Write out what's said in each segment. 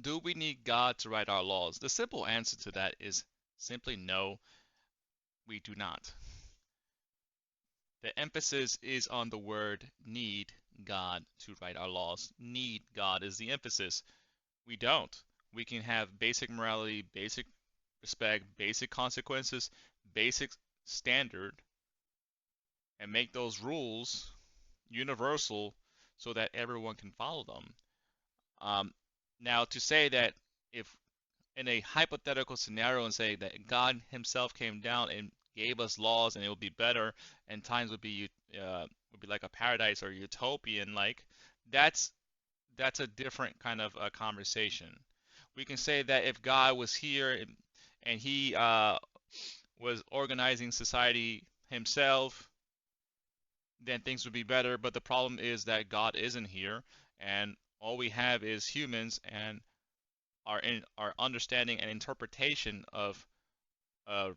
Do we need God to write our laws? The simple answer to that is simply no, we do not. The emphasis is on the word need God to write our laws. Need God is the emphasis. We don't. We can have basic morality, basic respect, basic consequences, basic standard, and make those rules universal so that everyone can follow them. Um, Now, to say that if in a hypothetical scenario and say that God Himself came down and gave us laws and it would be better and times would be like a paradise or utopian like, that's that's a different kind of conversation. We can say that if God was here and He was organizing society Himself, then things would be better. But the problem is that God isn't here, and all we have is humans and our understanding and interpretation of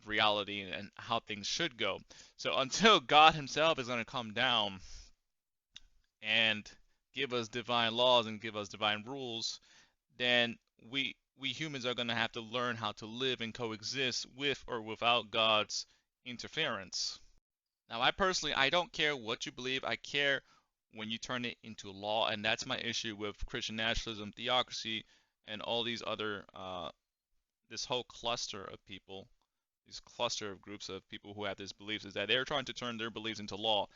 reality and how things should go. So until God Himself is going to come down and give us divine laws and give us divine rules, then we humans are going to have to learn how to live and coexist with or without God's interference. Now, I don't care what you believe. I care when you turn it into law, and that's my issue with Christian nationalism, theocracy, and all these other this whole cluster of people, this cluster of groups of people who have these beliefs, is that they're trying to turn their beliefs into law.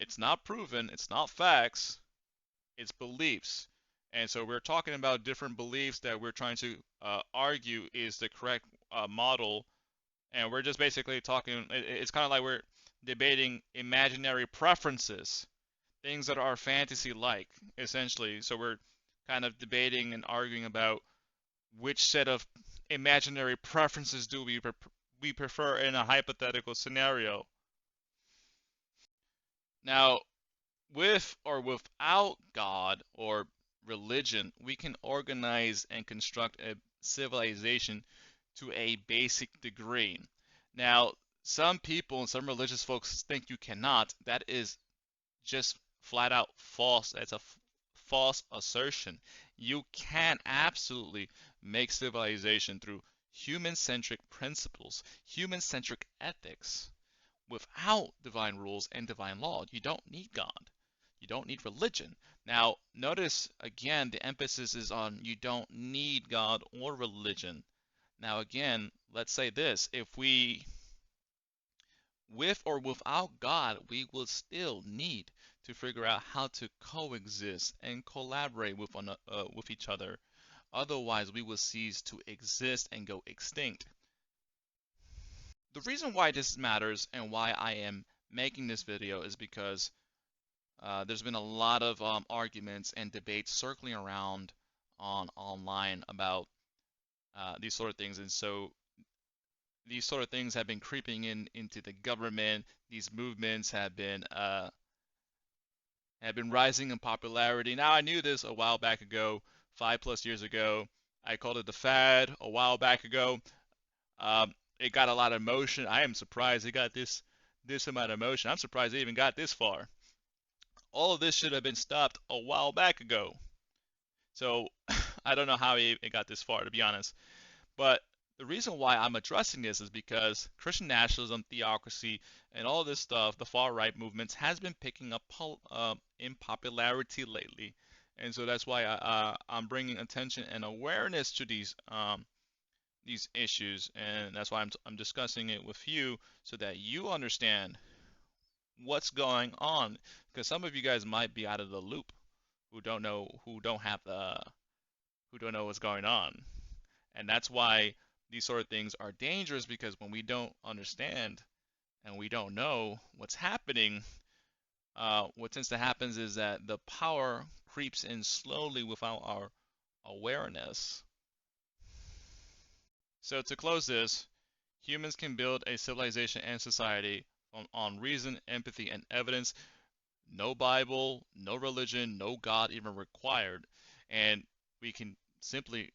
It's not proven, it's not facts, it's beliefs. And so we're talking about different beliefs that we're trying to argue is the correct model, and we're just basically talking. It's kind of like we're debating imaginary preferences, things that are fantasy-like, essentially. So we're kind of debating and arguing about which set of imaginary preferences do we prefer in a hypothetical scenario. Now, with or without God or religion, we can organize and construct a civilization to a basic degree. Now, some people and some religious folks think you cannot. That is just flat out false. That's a false assertion. You can absolutely make civilization through human-centric principles, human-centric ethics, without divine rules and divine law. You don't need God. You don't need religion. Now, notice again the emphasis is on you don't need God or religion. Now, again, let's say this. If we, with or without God, we will still need to figure out how to coexist and collaborate with each other. Otherwise, we will cease to exist and go extinct. The reason why this matters and why I am making this video is because there's been a lot of arguments and debates circling around on online about these sort of things, and so these sort of things have been creeping into the government. These movements have been rising in popularity. Now I knew this a while back ago, 5+ years ago. I called it the fad a while back ago. It got a lot of motion. I am surprised it got this amount of motion. I'm surprised it even got this far. All of this should have been stopped a while back ago. So I don't know how it got this far, to be honest. But the reason why I'm addressing this is because Christian nationalism, theocracy, and all this stuff, the far right movements, has been picking up in popularity lately. And so that's why I'm bringing attention and awareness to these issues, and that's why I'm discussing it with you so that you understand what's going on. Because some of you guys might be out of the loop, who don't know what's going on. And that's why these sort of things are dangerous, because when we don't understand and we don't know what's happening, what tends to happen is that the power creeps in slowly without our awareness. So to close this, humans can build a civilization and society on reason, empathy, and evidence. No Bible, no religion, no God even required. And we can simply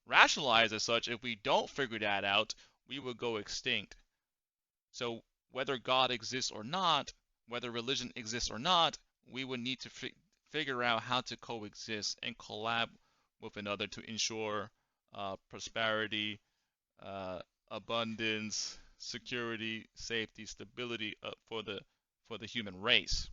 rationalize as such. If we don't figure that out, we will go extinct. So whether God exists or not, whether religion exists or not, we would need to figure out how to coexist and collab with another to ensure prosperity, uh, abundance, security, safety, stability for the human race.